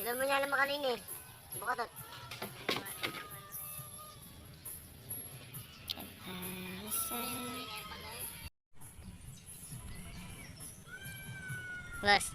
Ilan mo niya lang makalinis. Bukatot. Bas.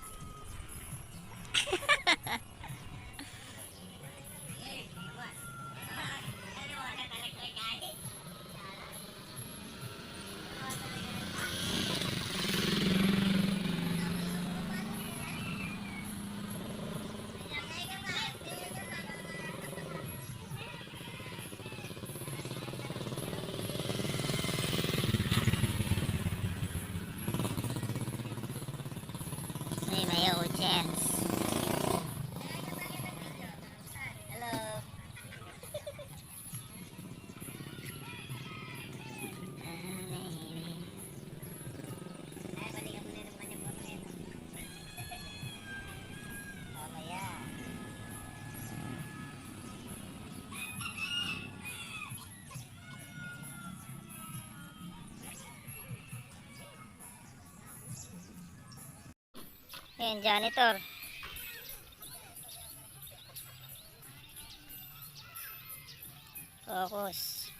May audience. Hello. Ay, balikan mo na naman yung portrait. Mamaya. Yan, janitor. Focus.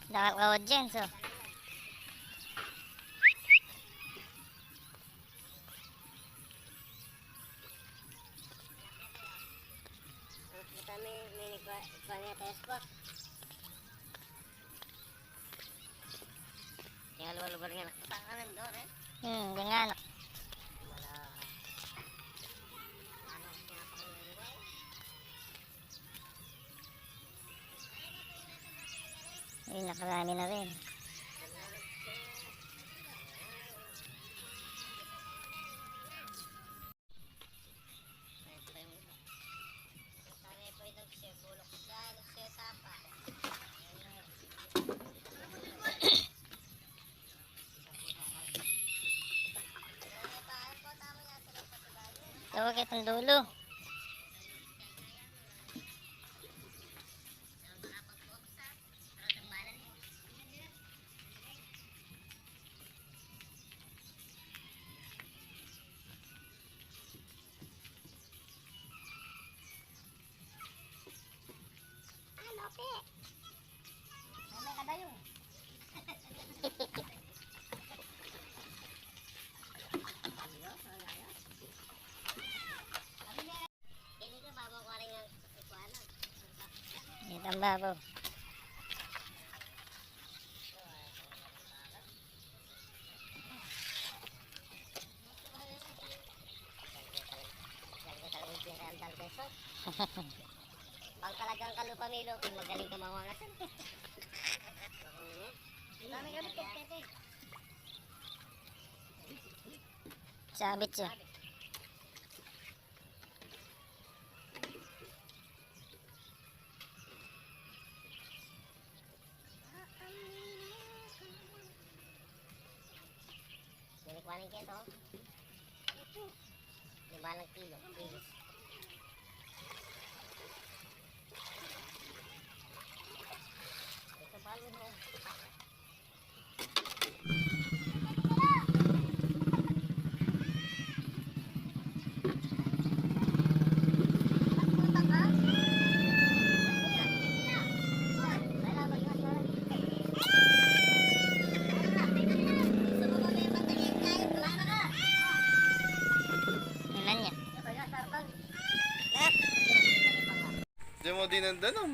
Nakaka-audience, oh. Kita may nagpanyates po. Yung lubar nga nakatanganan doon eh. Ganyan. Ay, nakarami na rin. Tawag itong dulo. Ito ang babaw. Pag talagang kalupamilo, magaling ka mawangasan. Dami kami kete. Sabit siya. Kuhanin keto. 5 kilo. Bilis. Ito palo mo. Ilan niya? Diyan mo din ang danom.